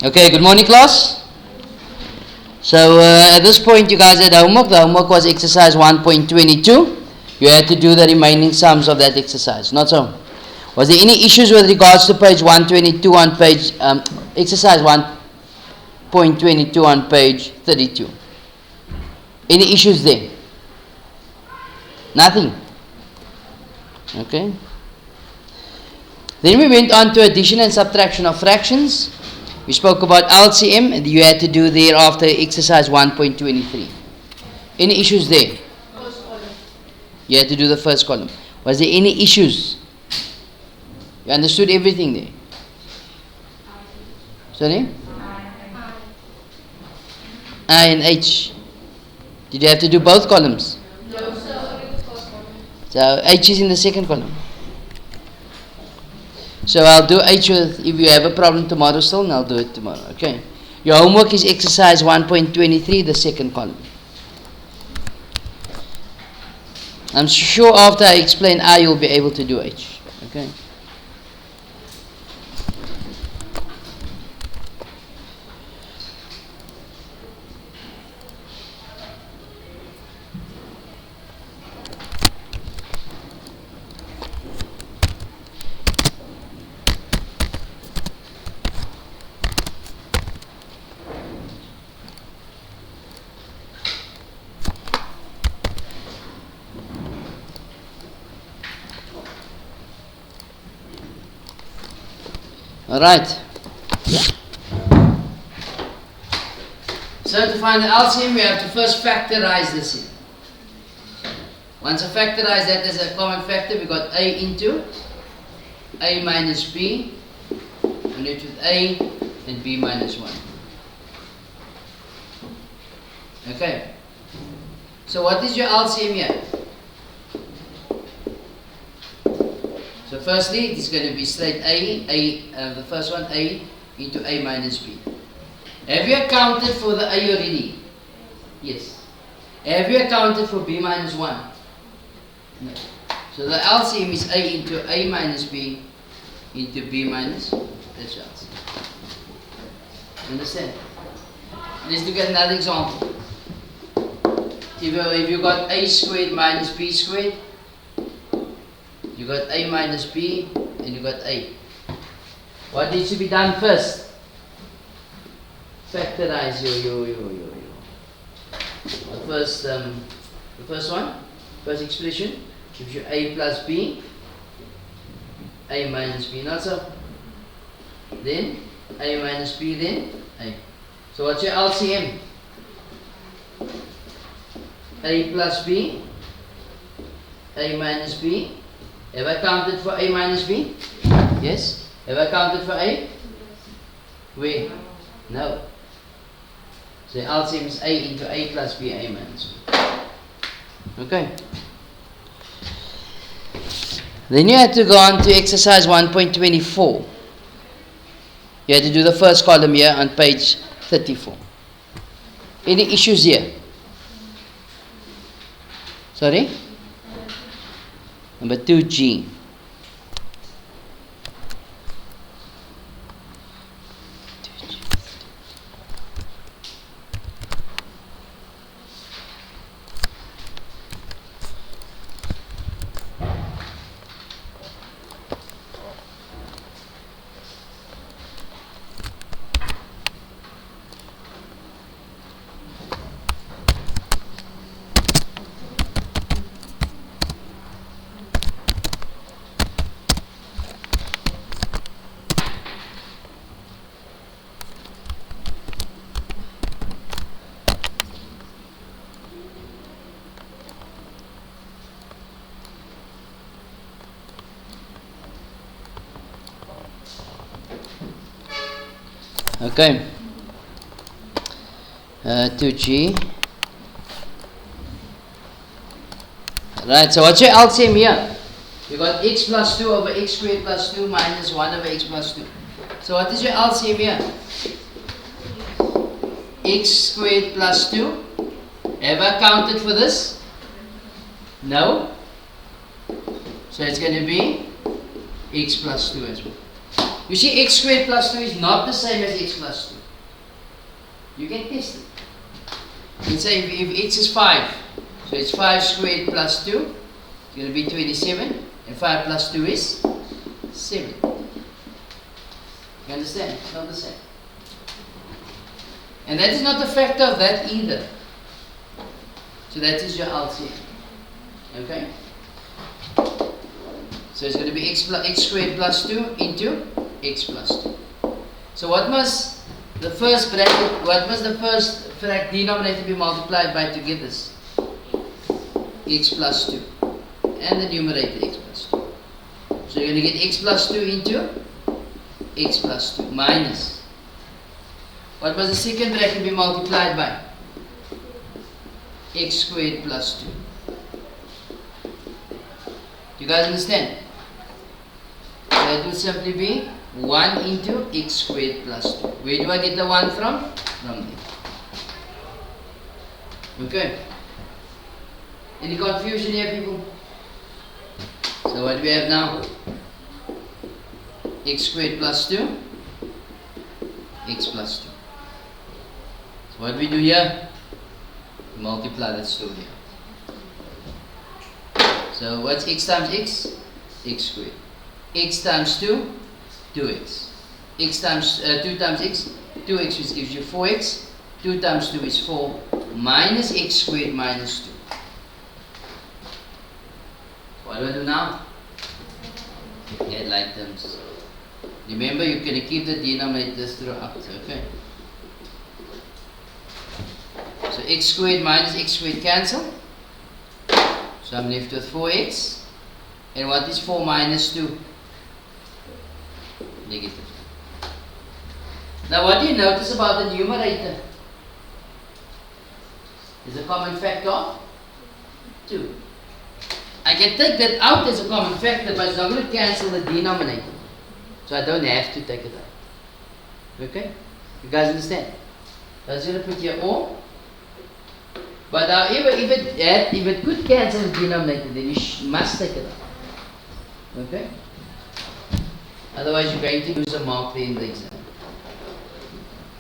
Okay, good morning class. So at this point you guys had homework. The homework was exercise 1.22. You had to do the remaining sums of that exercise, not so? Was there any issues with regards to page 122 on page, exercise 1.22 on page 32? Any issues there? Nothing? Okay. Then we went on to addition and subtraction of fractions. We spoke about LCM, and you had to do thereafter exercise 1.23. Any issues there? First column. You had to do the first column. Was there any issues? You understood everything there? Sorry? I and H. Did you have to do both columns? No, sir. First column. So H is in the second column. So I'll do H with, if you have a problem tomorrow still, and I'll do it tomorrow, okay? Your homework is exercise 1.23, the second column. I'm sure after I explain I, you'll be able to do H, okay? Alright. So to find the LCM, we have to first factorize this in. Once I factorize that as a common factor, we got A into A minus B, and it with A and B minus 1. Okay. So what is your LCM here? So firstly, it is going to be straight the first one, A into A minus B. Have you accounted for the A already? Yes. Have you accounted for B minus 1? No. So the LCM is A into A minus B into B minus, that's your LCM. Understand? Let's look at another example. If you got A squared minus B squared, you got A minus B, and you got A. What needs to be done first? Factorize your the first one, first expression gives you A plus B, A minus B, not so. Then A minus B, then A. So what's your LCM? A plus B, A minus B. Have I counted for A minus B? Yes. Have I counted for A? Where? No. So LCM is A into A plus B, A minus B. Okay. Then you had to go on to exercise 1.24. You had to do the first column here on page 34. Any issues here? Sorry? Number 2G. Okay. 2G. Right, so what's your LCM here? You got x plus 2 over x squared plus 2 minus 1 over x plus 2. So what is your LCM here? X squared plus 2. Have I counted for this? No. So it's going to be x plus 2 as well. You see, x squared plus 2 is not the same as x plus 2. You can test it. You can say if x is 5, so it's 5 squared plus 2, it's going to be 27, and 5 plus 2 is 7. You understand? It's not the same. And that is not a factor of that either. So that is your LCM. Okay? So it's going to be x squared plus 2 into x plus 2. So what must the first bracket, what must the first denominator be multiplied by to get this? X plus 2. And the numerator x plus 2. So you're going to get x plus 2 into x plus 2 minus. What must the second bracket be multiplied by? X squared plus 2. You guys understand? That will simply be 1 into x squared plus 2. Where do I get the 1 from? From there. Okay. Any confusion here, people? So what do we have now? X squared plus 2. X plus 2. So what do we do here? Multiply that story out. So what's x times x? X squared. X times 2, 2x. X times 2 times x, 2x, which gives you 4x. 2 times 2 is 4, minus x squared minus 2. What do I do now? Add like terms. Remember, you're going to keep the denominators throughout, okay? So x squared minus x squared cancel. So I'm left with 4x. And what is 4 minus 2? Negative. Now what do you notice about the numerator? Is a common factor of 2. I can take that out as a common factor, but it's not going to cancel the denominator. So I don't have to take it out. Okay? You guys understand? So I'm just going to put here or. But however, if it could cancel the denominator, then you must take it out. Okay? Otherwise, you're going to lose a mark there in the exam.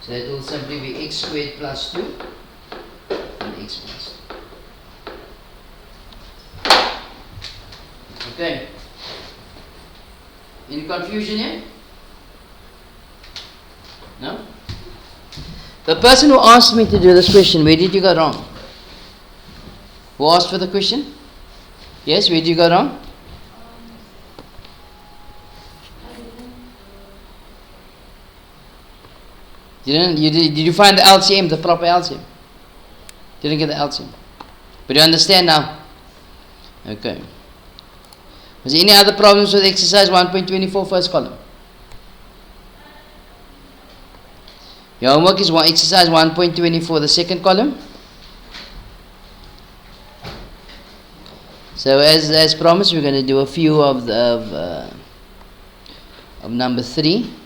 So that will simply be x squared plus 2 and x plus 2. Okay. Any confusion here? No? The person who asked me to do this question, where did you go wrong? Who asked for the question? Yes, where did you go wrong? Did you find the LCM, the proper LCM? Didn't get the LCM. But you understand now? Okay. Was there any other problems with exercise 1.24 first column? Your homework is exercise 1.24, the second column. So as promised, we're going to do a few of number 3.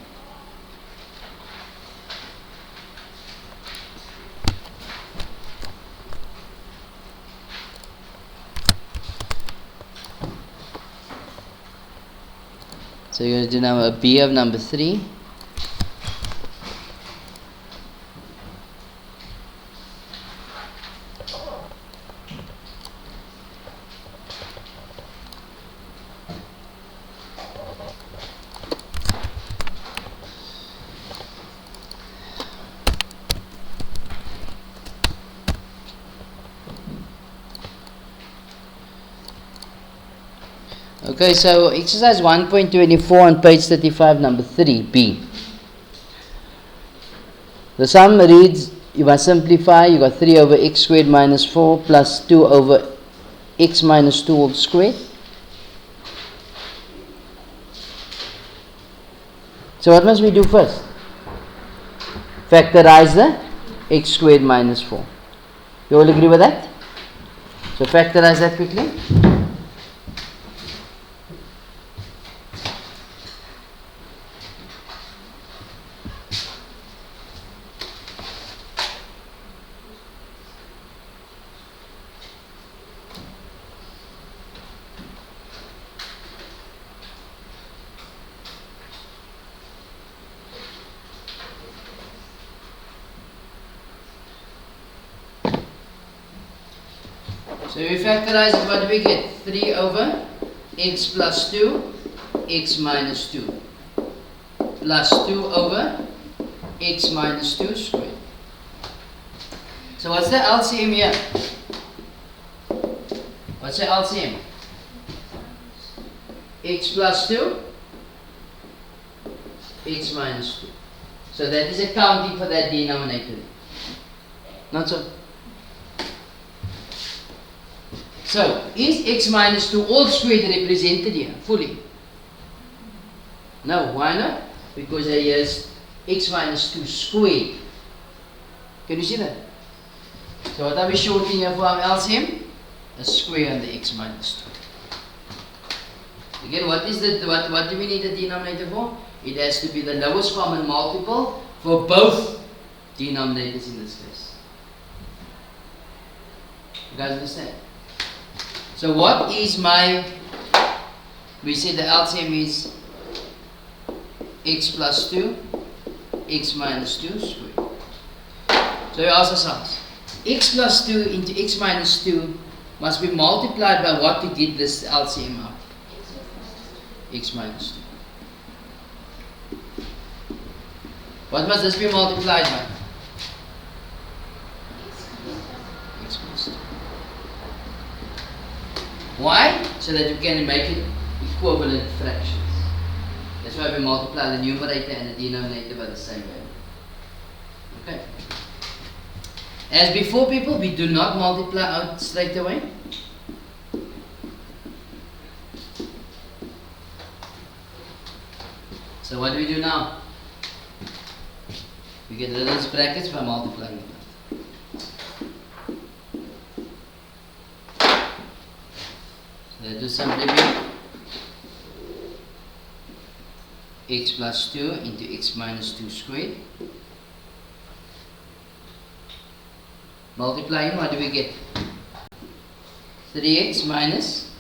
So you're going to do now a B of number 3. Okay, so exercise 1.24 on page 35, number 3b. The sum reads, you must simplify, you got 3 over x squared minus 4 plus 2 over x minus 2 all squared. So what must we do first? Factorize the x squared minus 4. You all agree with that? So factorize that quickly. So if we factorize it, what do we get? 3 over x plus 2, x minus 2, plus 2 over x minus 2 squared. So what's the LCM here? What's the LCM? X plus 2, x minus 2. So that is accounting for that denominator. Not so? So, is x minus 2 all squared represented here, fully? No, why not? Because here is x minus 2 squared. Can you see that? So what are we showing here for our LCM? A square on the x minus 2. Again, what do we need the denominator for? It has to be the lowest common multiple for both denominators in this case. You guys understand? So what is we say the LCM is x plus 2, x minus 2 squared. So you ask ourselves, x plus 2 into x minus 2 must be multiplied by what to get this LCM out? X minus 2. What must this be multiplied by? X plus 2. Why? So that you can make it equivalent fractions. That's why we multiply the numerator and the denominator by the same value. Okay. As before, people, we do not multiply out straight away. So what do we do now? We get rid of these brackets by multiplying it out. So that will simply be x plus 2 into x minus 2 squared. Multiplying, what do we get? 3x minus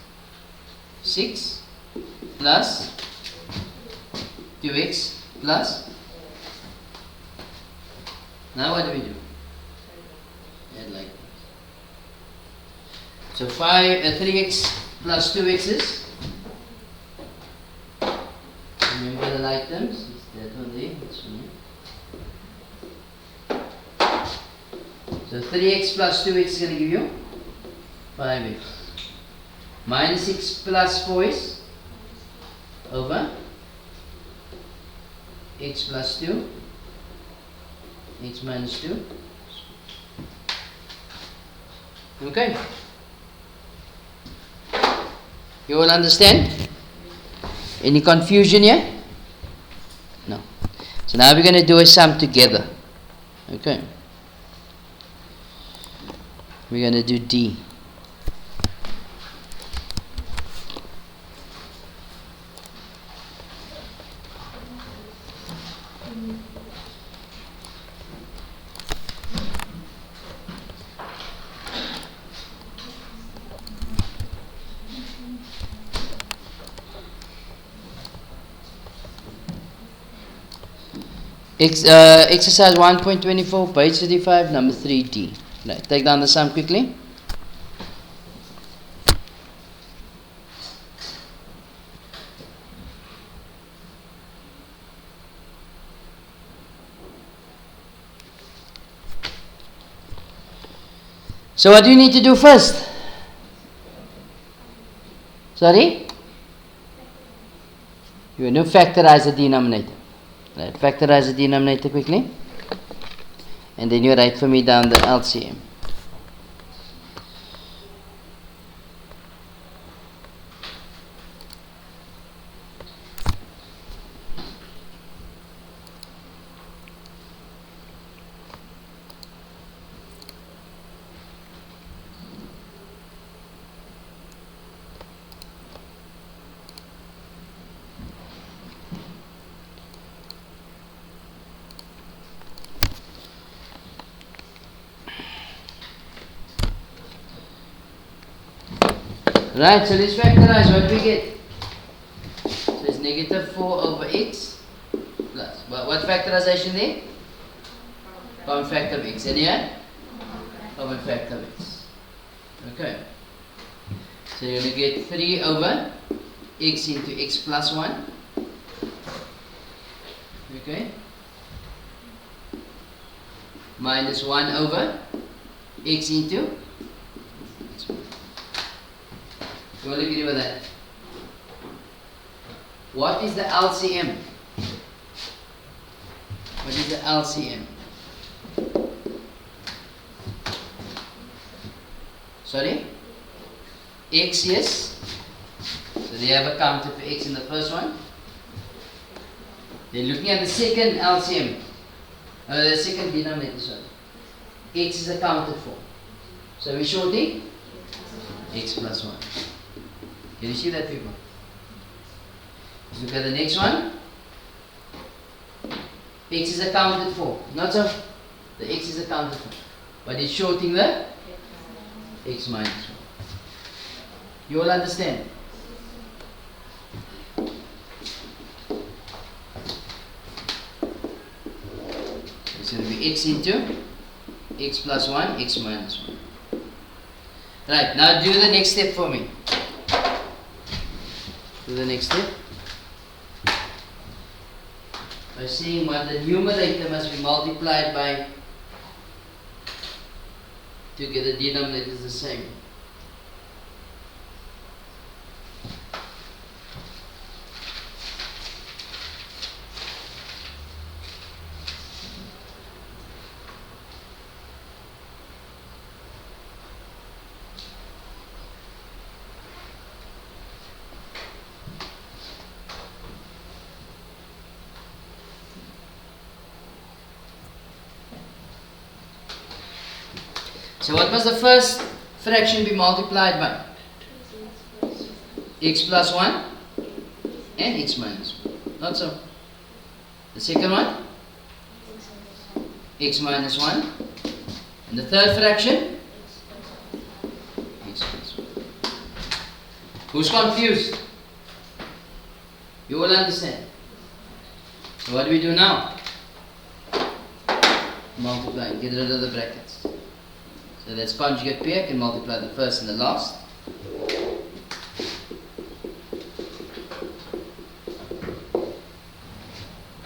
6 plus 2x plus. Now what do we do? Add like this. So 3x plus 2x is, remember the like terms, it's that one there, this one here. So 3x plus 2x is going to give you 5x. Minus 6 plus 4x over x plus 2, x minus 2. Okay. You all understand? Any confusion here? No. So now we're going to do a sum together. Okay. We're going to do D. Exercise 1.24, page 35, number 3D. Right, take down the sum quickly. So what do you need to do first? Sorry? You want to factorize the denominator. Right, factorize the denominator quickly, and then you write for me down the LCM. Right, so let's factorize. What do we get? So it's negative 4 over x plus. What factorization there? Common factor of x. And here? Common factor of x. Okay. So you're going to get 3 over x into x plus 1. Okay. Minus 1 over x into x. You all agree with that? What is the LCM? What is the LCM? Sorry? X, yes. So they have accounted for x in the first one. They're looking at the second LCM. The second denominator, sorry. X is accounted for. So we're shorting x plus 1. Can you see that, people? Let's look at the next one. X is accounted for. Not so. The x is accounted for. But it's shorting the x minus 1. You all understand? It's going to be x into x plus 1, x minus 1. Right, now do the next step for me. Do the next step. By seeing what the numerator must be multiplied by to get the denominator is the same. So what must the first fraction be multiplied by? X plus 1 and x minus 1. Not so. The second one? X minus 1. And the third fraction? X plus 1. Who's confused? You will understand. So what do we do now? Multiply. Get rid of the brackets. So that's conjugate pair. I can multiply the first and the last.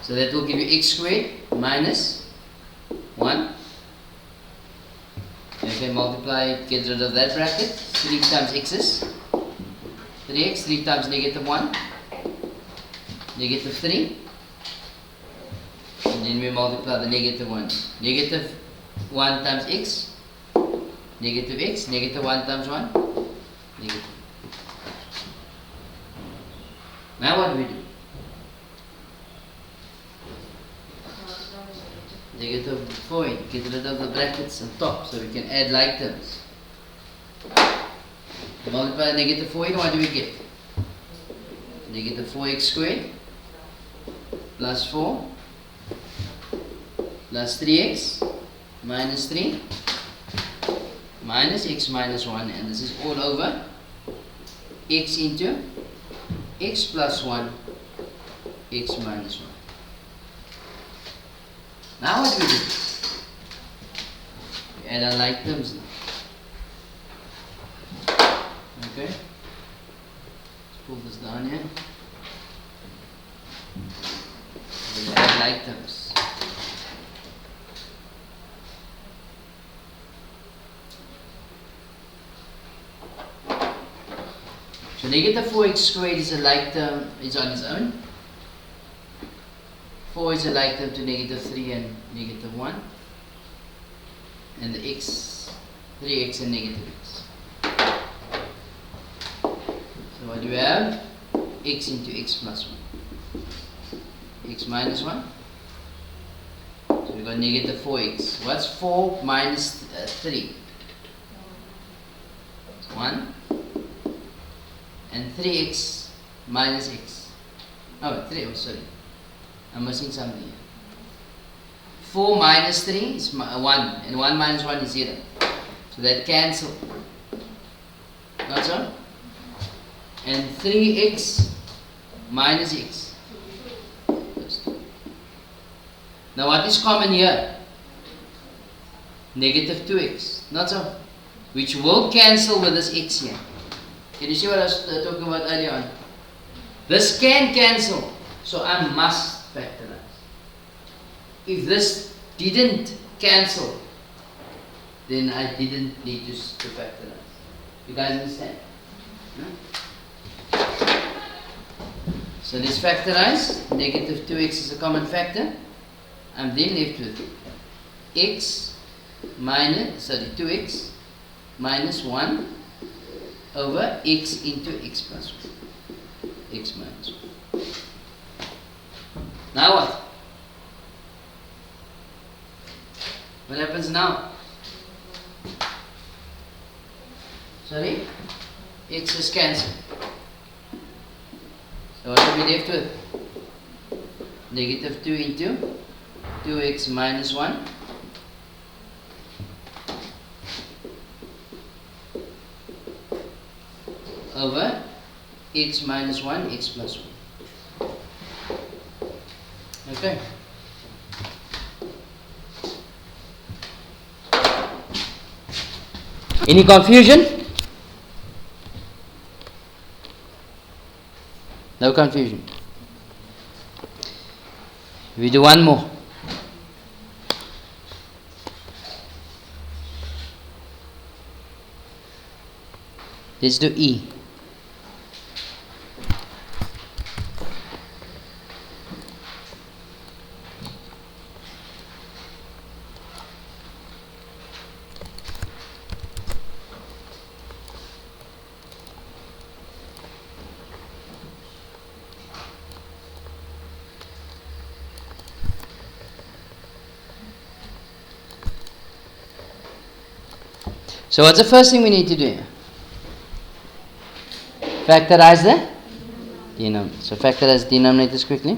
So that will give you x squared minus 1. Okay, multiply, get rid of that bracket. 3 times x is 3x. 3 times negative 1. Negative 3. And then we multiply the negative 1. Negative 1 times x. Negative x, negative 1 times 1, negative. Now what do we do? Negative 4, get rid of the brackets on top so we can add like terms. Multiply negative 4, what do we get? Negative 4x squared plus 4 plus 3x minus 3 minus x minus 1, and this is all over x into x plus 1, x minus 1. Now what do we do? We add our like terms now. Okay, let's pull this down here. We'll add like terms. So negative 4x squared is a like term, is on its own. 4 is a like term to negative 3 and negative 1. And the x, 3x and negative x. So what do we have? X into x plus 1. X minus 1. So we got negative 4x. What's 4 minus 3? 1. And 3x minus x. Oh, 3, oh sorry. I'm missing something here. 4 minus 3 is 1. And 1 minus 1 is 0. So that cancel. Not so? And 3x minus x. Now what is common here? Negative 2x. Not so? Which will cancel with this x here. Can you see what I was talking about earlier on? This can cancel, so I must factorize. If this didn't cancel, then I didn't need to factorize. You guys understand? No? So let's factorize. Negative 2x is a common factor. I'm then left with x minus, 2x minus 1 over x into x plus 1. X minus 1. Now what? What happens now? Sorry? X is cancelled. So what are we left with? Negative 2 into 2x minus 1 over x minus 1, x plus 1. Okay. Any confusion? No confusion. We do one more. Let's do E. So what's the first thing we need to do? Factorize the denominator. So factorize denominators quickly.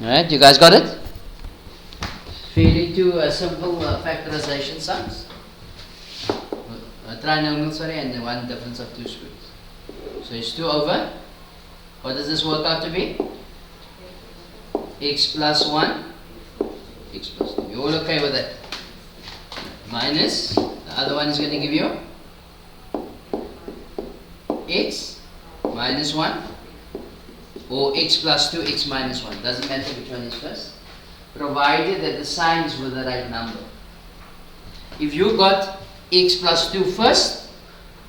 Alright, you guys got it? Fairly two simple factorization sums. A trinomial, sorry, and one difference of two squares. So it's 2 over, what does this work out to be? X plus 1, x plus 2. You all okay with that? Minus, the other one is going to give you x minus 1. Or x plus 2, x minus 1. Doesn't matter which one is first. Provided that the signs were the right number. If you got x plus 2 first,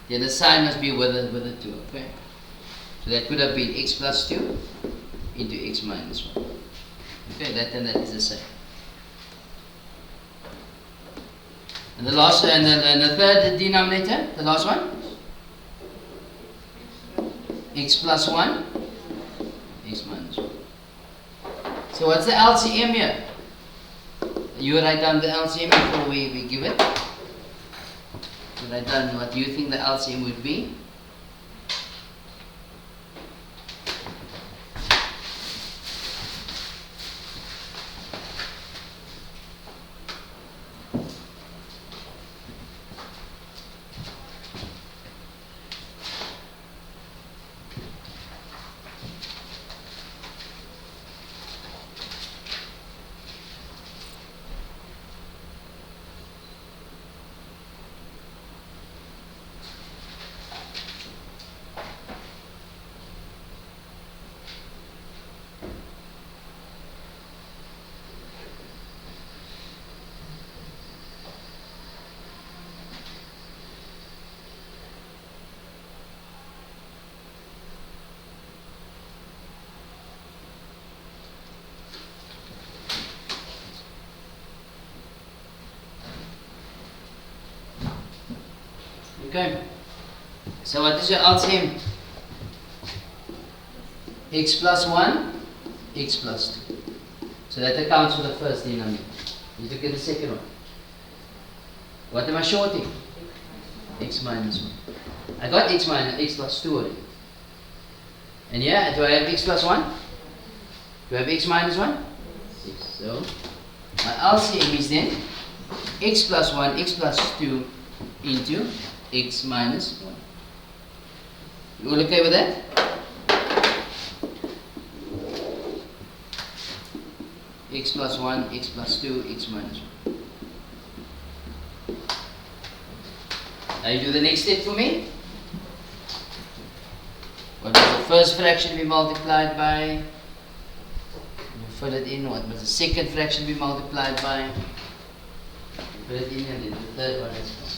then the sign must be with the 2. Okay? So that could have been x plus 2 into x minus 1. Okay, that and that is the same. And the last, and the third denominator, the last one? X plus 1. X minus 1. So what's the LCM here? You write down the LCM before we give it. You write down what you think the LCM would be. Okay. So what is your LCM? X plus 1, x plus 2. So that accounts for the first denominator. You look at the second one. What am I shorting? X minus 1. I got x plus 2 already. And yeah, do I have x plus 1? Do I have x minus 1? Yes. So my LCM is then x plus 1, x plus 2 into x minus 1. You all okay with that? X plus 1, x plus 2, x minus 1. Now you do the next step for me. What was the first fraction we multiplied by? You fill it in. What was the second fraction we multiplied by? You fill it in, and then the third one as well.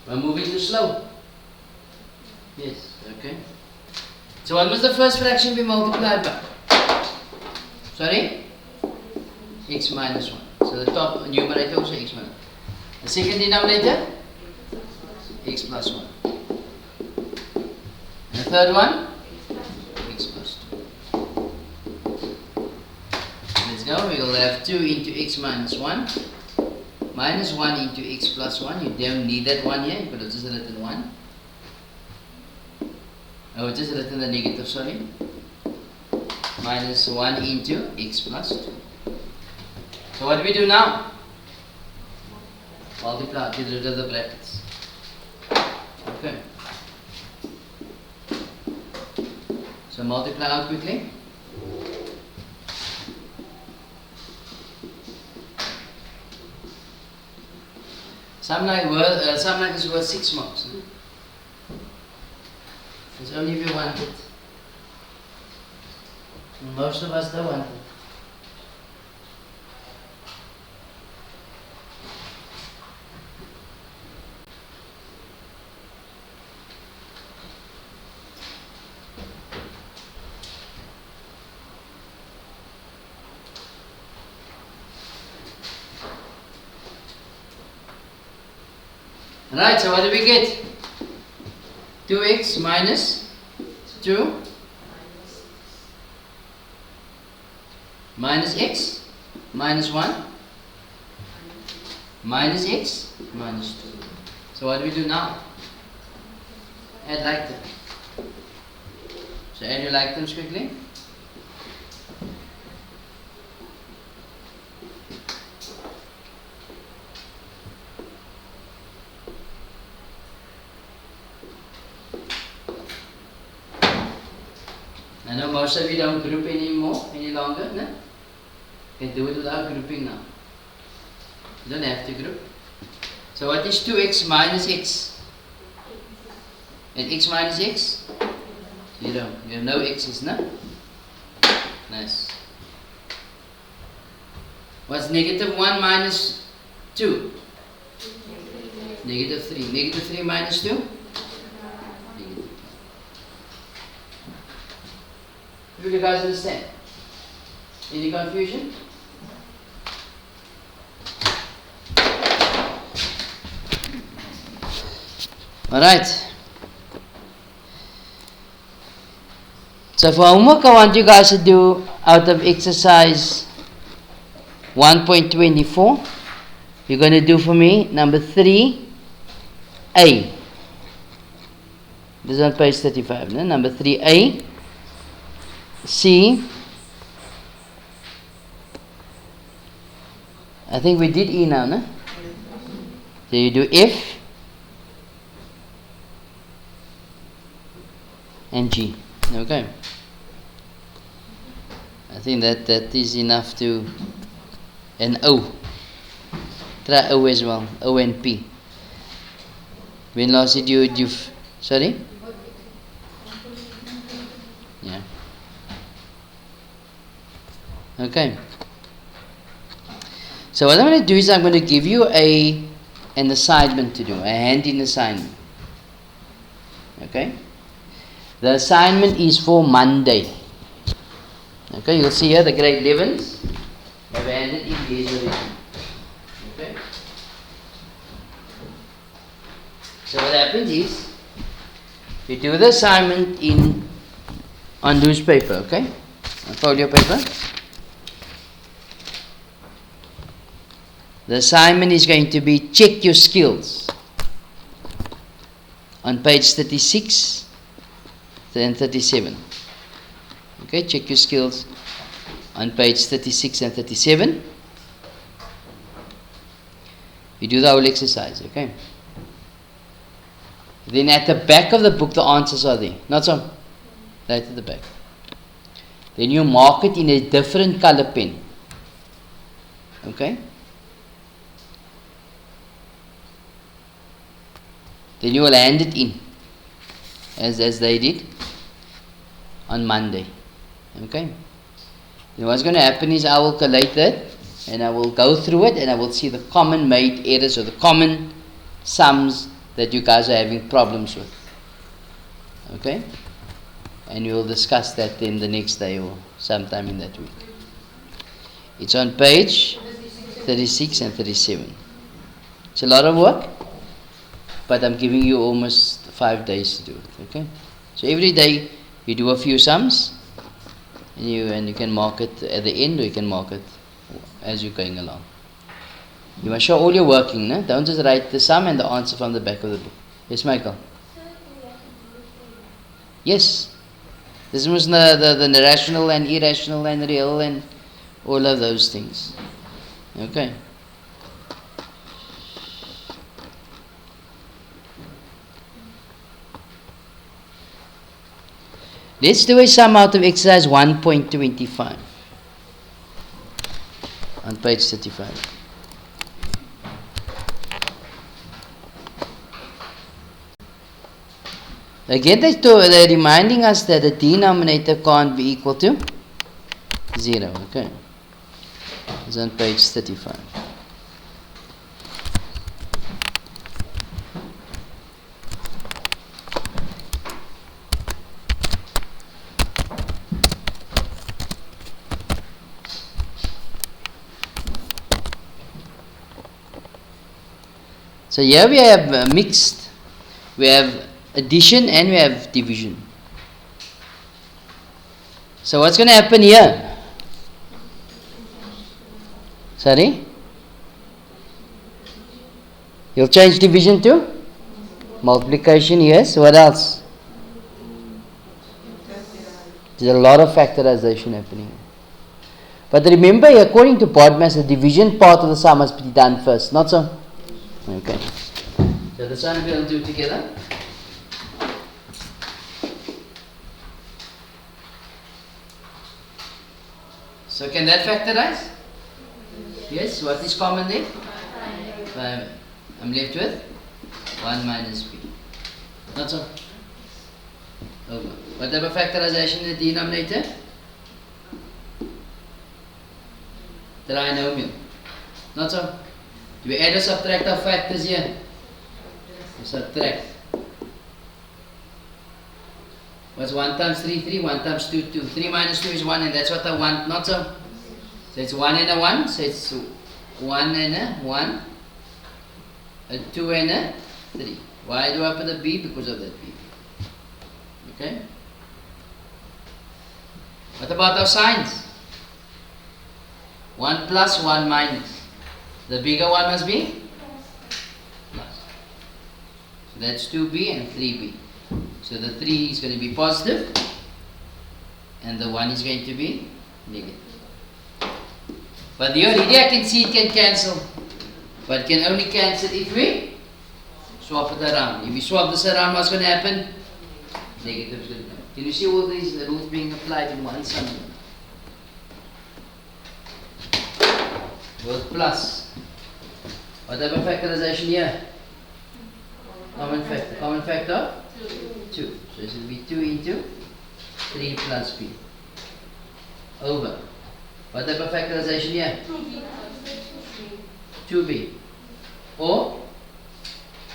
Am I moving too slow? Yes, okay. So what was the first fraction we multiplied by? Sorry? X minus 1. So the top numerator also x minus 1. The second denominator? X plus 1. And the third one? X plus 2. Let's go. We will have 2 into x minus 1. Minus 1 into x plus 1. You don't need that 1 here. You could have just written 1. Oh, just written the negative, sorry. Minus 1 into x plus 2. So what do we do now? Multiply, get rid of the brackets. Okay. So multiply out quickly. Some like is worth 6 marks. Huh? It's only if you want it. Most of us don't want it. Right, so what do we get? 2x minus 2 minus x minus 1 minus x minus 2. So what do we do now? Add like them. So add your like terms quickly. I know most of you don't group anymore, any longer, no? You can do it without grouping now. You don't have to group. So what is 2x minus x? And x minus x? 0. You have no x's, no? Nice. What's negative 1 minus 2? Negative 3. Negative 3 minus 2? Do you guys understand? Any confusion? Alright. So for homework, I want you guys to do out of exercise 1.24. You're going to do for me number 3A. This is on page 35. No? Number 3A. C. I think we did E now, no? So you do F and G. Okay. I think that is enough to. And O. Try O as well. O and P. When last did you sorry? Yeah. Okay. So what I'm going to do is I'm going to give you an assignment to do, a hand-in assignment. Okay. The assignment is for Monday. Okay, you'll see here the grade 11s have handed in these already. Okay. So what happens is you do the assignment on newspaper, okay? On folio paper. The assignment is going to be check your skills on page 36 and 37. Okay, check your skills on page 36 and 37. You do the whole exercise, okay? Then at the back of the book the answers are there. Not so. Right at the back. Then you mark it in a different color pen. Okay? Then you will hand it in as they did on Monday. Okay? Then what's going to happen is I will collate that and I will go through it and I will see the common made errors or the common sums that you guys are having problems with. Okay? And we will discuss that then the next day or sometime in that week. It's on page 36 and 37. It's a lot of work, but I'm giving you almost 5 days to do it. Okay? So every day you do a few sums and you can mark it at the end or you can mark it as you're going along. You must show all your working, no? Don't just write the sum and the answer from the back of the book. Yes, Michael? Yes. This was the rational and irrational and real and all of those things. Okay. Let's do a sum out of exercise 1.25 on page 35. Again, they're reminding us that the denominator can't be equal to 0. Okay. It's on page 35. So here we have mixed. We have addition and we have division. So what's going to happen here? Sorry? You'll change division to multiplication, yes. What else? There's a lot of factorization happening. But remember, according to BODMAS, the division part of the sum must be done first, not so? Okay. So this one we'll do together. So can that factorize? Yes. What is common there? 5. I'm left with 1 minus b. Not so? Over. What type of factorization in the denominator? Trinomial. Not so? Do we add or subtract our factors here? We subtract. What's 1 times 3? 3. 1 times 2? 2. 3 minus 2 is 1 and that's what I want. Not so? So it's 1 and a 1. So it's 1 and a 1. A 2 and a 3. Why do I put a b? Because of that b. Okay? What about our signs? 1 plus, 1 minus. The bigger one must be plus. So that's 2b and 3b. So the 3 is going to be positive and the 1 is going to be negative. But here already I can see it can cancel. But it can only cancel if we swap it around. If we swap this around, what's going to happen? Negative is going to come. Can you see all these rules being applied in one sum? With plus. What type of factorization here? Common factor. Common factor? 2. So it will be 2 into 3 plus b. Over. What type of factorization here? 2b. 2b. Or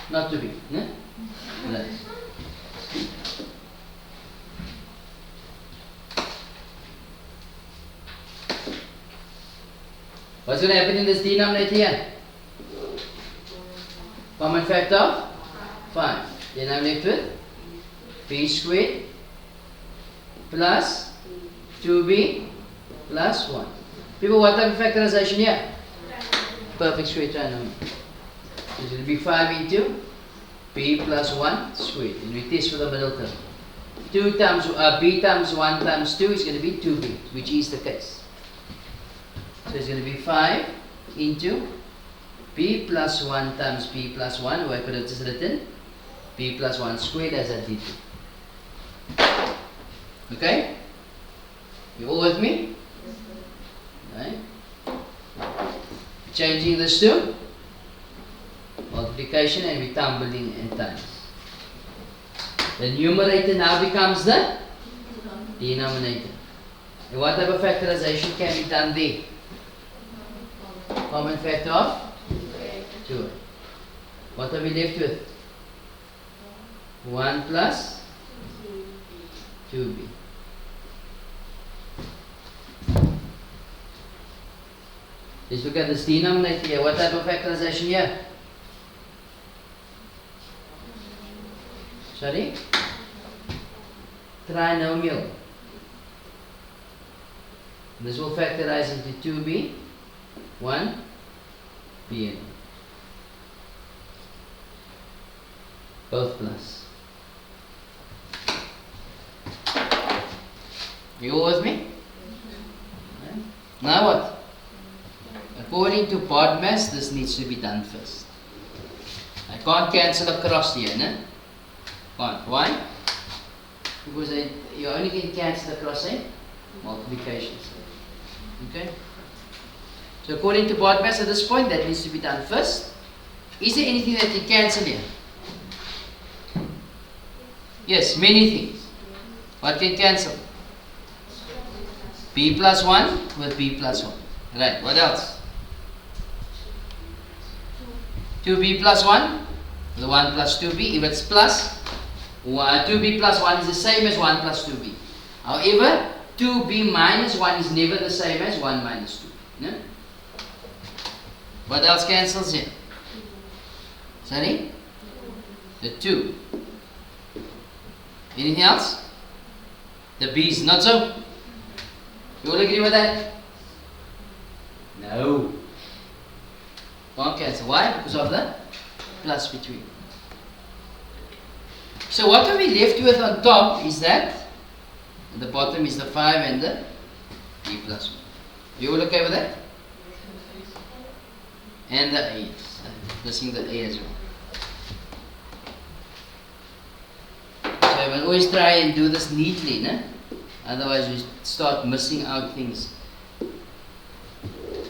not 2b. No? Right. What's going to happen in this denominator here? Common factor of 5. Then I'm left with b squared plus 2b plus 1. People, what type of factorization here? Perfect square trinomial. So it will be 5 into b plus 1 squared. And we test for the middle term. 2 times b times 1 times 2 is going to be 2b, which is the case. So it's going to be 5 into b plus 1 times b plus 1, or I could have just written b plus 1 squared as I did. Okay? You all with me? Right? Changing this to multiplication, and we tumbling and times. The numerator now becomes the denominator. And what type of factorization can be done there? Common factor of 2. What are we left with? 1 plus 2b. Let's look at this denominator here. What type of factorization here? Sorry? Trinomial. This will factorize into 2b, 1, b and 1. Both plus. You all with me? Right. Now what? According to BODMAS, this needs to be done first. I can't cancel across here, no? Can't. Why? Because you only can cancel across a multiplication. Okay? So according to BODMAS at this point, that needs to be done first. Is there anything that you cancel here? Yes, many things. What can cancel? B plus 1 with B plus 1. Right, what else? 2b plus 1, the 1 plus 2b. If it's plus, 2b plus 1 is the same as 1 plus 2b. However, 2b minus 1 is never the same as 1 minus 2. No? What else cancels here? Sorry? The 2. Anything else? The b's, not so? You all agree with that? No. Can't cancel. Why? Because of the plus between. So what are we left with on top is that, at the bottom is the 5 and the b plus 1. You all okay with that? And the a. Missing the a as well. So I will always try and do this neatly, no? Otherwise we start missing out things.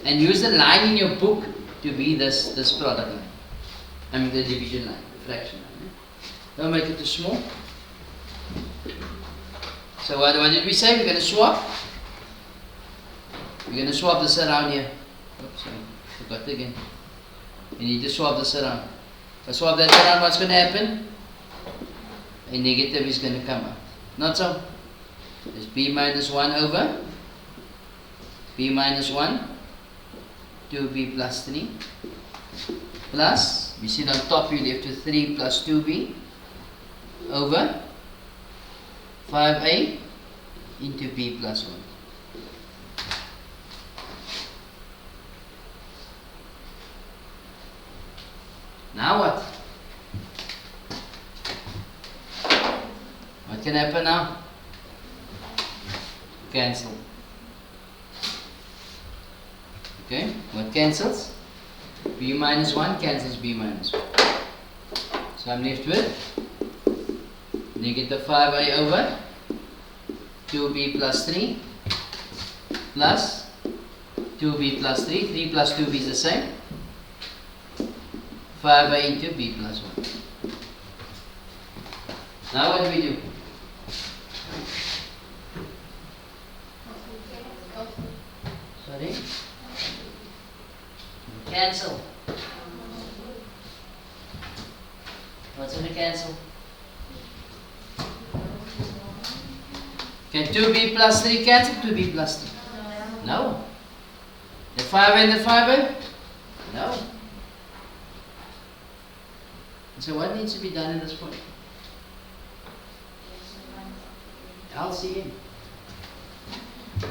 And use the line in your book to be this product line. I mean the division line, the fraction line. No? Don't make it too small. So what did we say? We're going to swap. We're going to swap this around here. Oops, sorry, forgot again. You need to swap this around. If I swap that around, what's going to happen? A negative is going to come out. Not so. It's b minus 1 over b minus 1, 2b plus 3, plus, we see on top you left with 3 plus 2b over 5a into b plus 1. Now what? What can happen now? Cancel. Okay, what cancels? B minus 1 cancels B minus 1. So I'm left with negative 5a over 2b plus 3 plus 2b plus 3. 3 plus 2b is the same. 5a into b plus 1. Now what do we do? Cancel. What's going to cancel? Can 2b plus 3 cancel? 2b plus 3? No. The 5 and the 5? No. So what needs to be done at this point? LCM.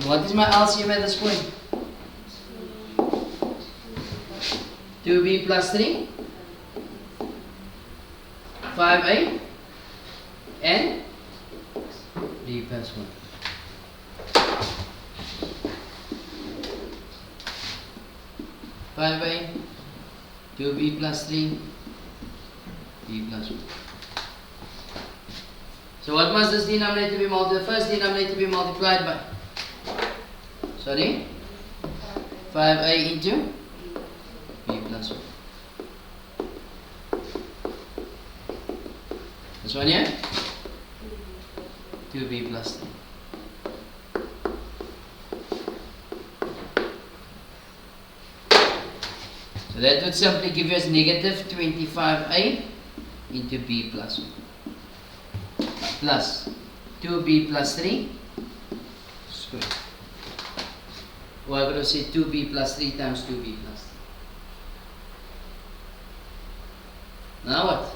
What is my LCM at this point? 2b plus 3, 5a, and b plus 1. Five a, 2b plus 3, b plus 1. So what must this denominator be multiplied? The first denominator be multiplied by? Sorry? 5a into b plus 1. This one here? 2b plus 3. So that would simply give us negative 25a into b plus 1 plus 2b plus 3 squared. Or I'm going to say 2b plus 3 times 2b plus 3. Now what?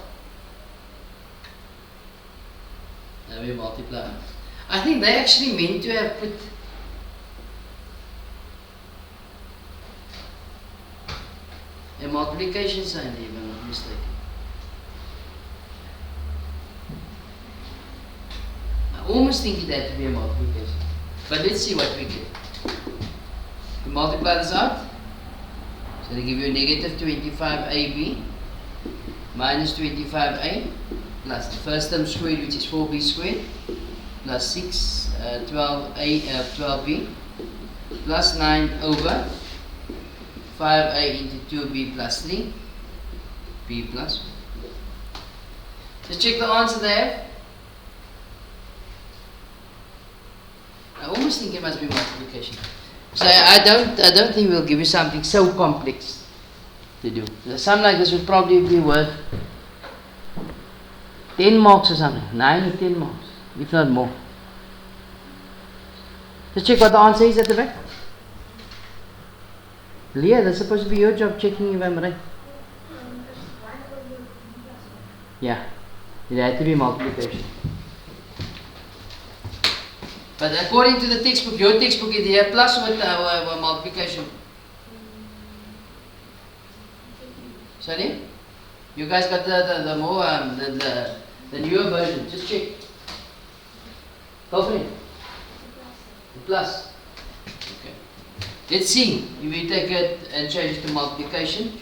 Now we multiply. I think they actually meant to have put a multiplication sign there, if I'm not mistaken. I almost think it had to be a multiplication. But let's see what we get. We multiply this out. So they give you a negative 25ab minus 25a plus the first term squared, which is 4b squared, plus 6, 12b plus 9 over 5a into 2b plus 3, b plus 1. Just check the answer there. I almost think it must be multiplication. So I don't think we'll give you something so complex to do. Something like this would probably be worth 10 marks or something, 9 or 10 marks, if not more. Just check what the answer is at the back. Leah, that's supposed to be your job, checking if I'm right. Yeah, it had to be multiplication. But according to the textbook, your textbook is here plus with multiplication. Sorry? You guys got the more the newer version. Just check. Go for it. The plus. Okay. Let's see if we take it and change it to multiplication.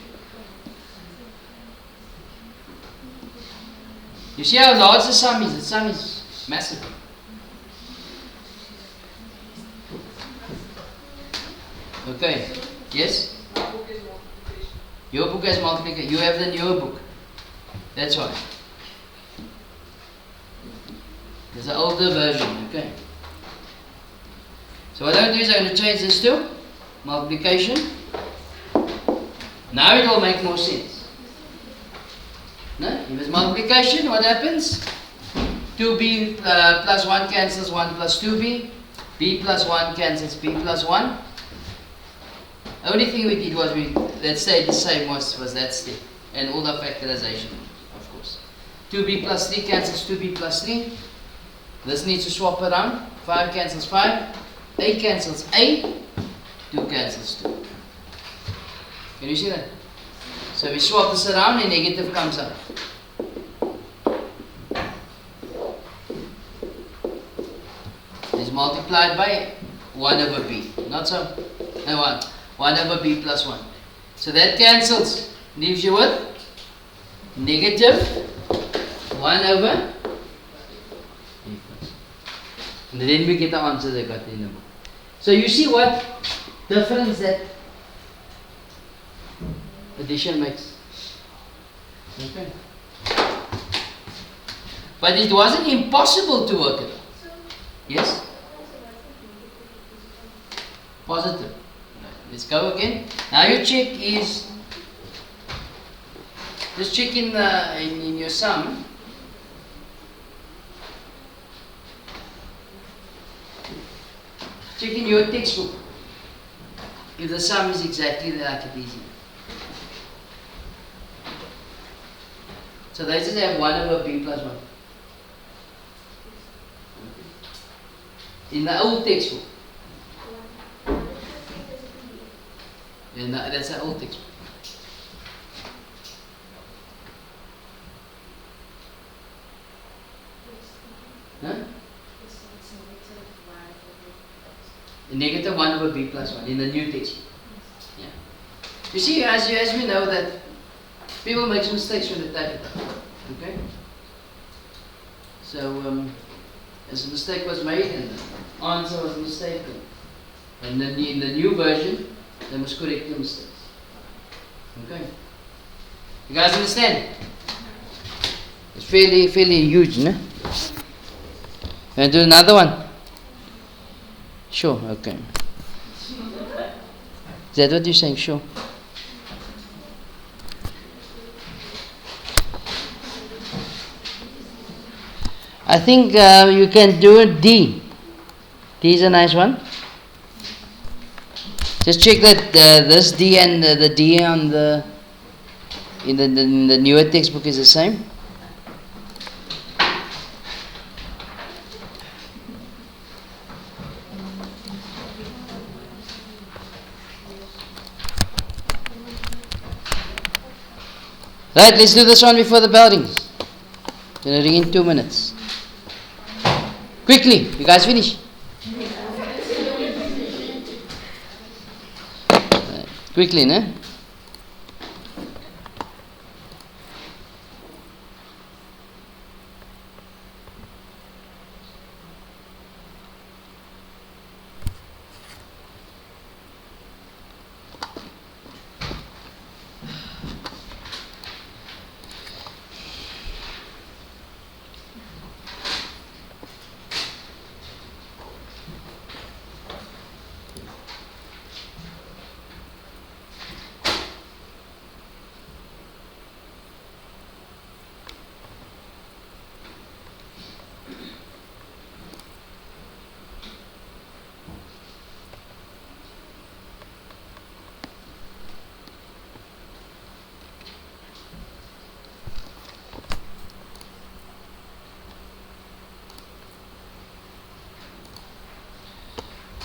You see how large the sum is? The sum is massive. Okay. Yes? Your book has multiplication. You have the newer book. That's why. There's an older version. Okay. So what I'm going to do is I'm going to change this to multiplication. Now it will make more sense. No? If it's multiplication, what happens? 2b plus 1 cancels 1 plus 2b. b plus 1 cancels b plus 1. The only thing we did was that stayed the same was that step. And all the factorization, of course. 2b plus 3 cancels 2b plus 3. This needs to swap around. 5 cancels 5. A cancels A. 2 cancels 2. Can you see that? So we swap this around and negative comes out. It's multiplied by 1 over b. Not so? No, 1. 1 over b plus 1. So that cancels. Leaves you with negative 1 over b plus 1. And then we get the answer they got in the book. So you see what difference that addition makes. Okay. But it wasn't impossible to work it out. Yes? Positive. Let's go again. Now your check is Just check in your sum. Check in your textbook if the sum is exactly like it is here. So they just have 1 over b plus 1. In the old textbook. And that's the old textbook. Huh? Negative 1 over b plus 1 in the new textbook. Yeah. You see, as we know that people make mistakes when they type it out. Okay? So, as a mistake was made and the answer was mistaken. And then in the new version, they must correct the mistakes. Okay? You guys understand? It's fairly huge, no? And do another one. Sure, okay. Is that what you're saying? Sure. I think you can do D. D is a nice one. Just check that this D and the D on in the newer textbook is the same. Right, let's do this one before the bell rings. Gonna ring in 2 minutes. Quickly, you guys finish? Right. Quickly, no?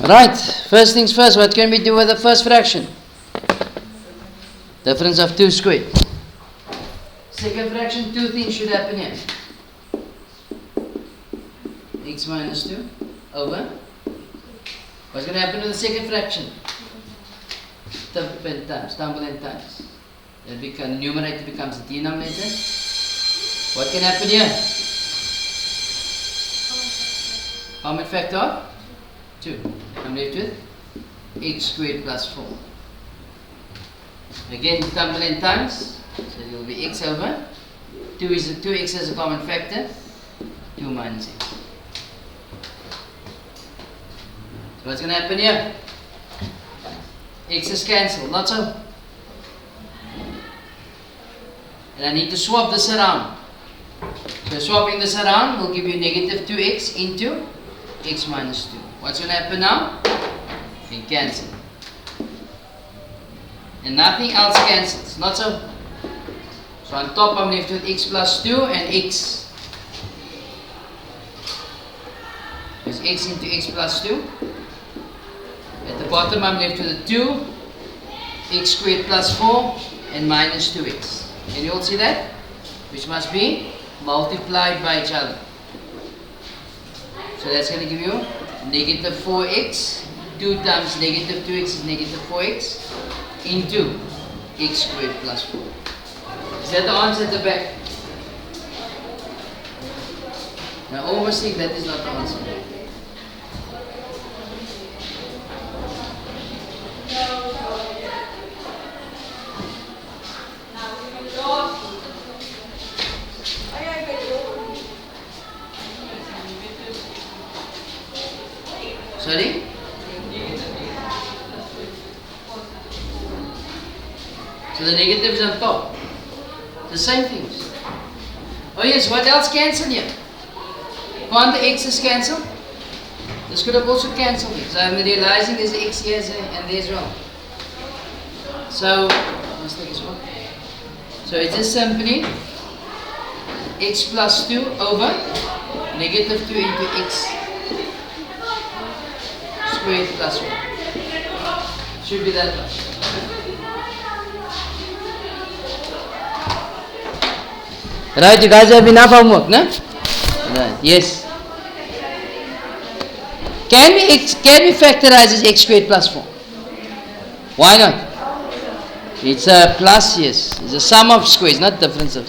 Right, first things first, what can we do with the first fraction? Difference of 2 squared. Second fraction, 2 things should happen here. X minus 2 over. What's going to happen to the second fraction? Tumble and times. The numerator becomes the denominator. What can happen here? Common factor of 2. I'm left with x squared plus 4. Again, tumble and times. So it will be x over 2x as a common factor. 2 minus x. So what's going to happen here? X is cancelled, not so. And I need to swap this around. So swapping this around will give you negative 2x into x minus 2. What's going to happen now? They cancel. And nothing else cancels, not so. So on top I'm left with x plus 2 and x. There's x into x plus 2. At the bottom I'm left with a 2, x squared plus 4 and minus 2x. Can you all see that? Which must be multiplied by each other. So that's going to give you negative 4x. 2 times negative 2x is negative 4x into x squared plus 4. Is that the answer at the back? Now almost think that is not the answer. Sorry? So the negative is on top. So The same things. Oh yes, what else cancel here? Can't the x's cancel? This could have also cancelled it. So I'm realizing there's an x here and there as well. So, let's take this one. So it's just simply x plus 2 over negative 2 into x squared plus 1. Should be that much. Right, you guys have enough homework, no? Right, yes. Can we factorize as x squared plus 4? Why not? It's a plus, yes. It's a sum of squares, not difference of.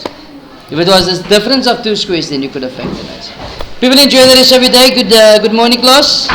If it was the difference of two squares, then you could have factorized. People enjoy the rest of your day. Good morning, class.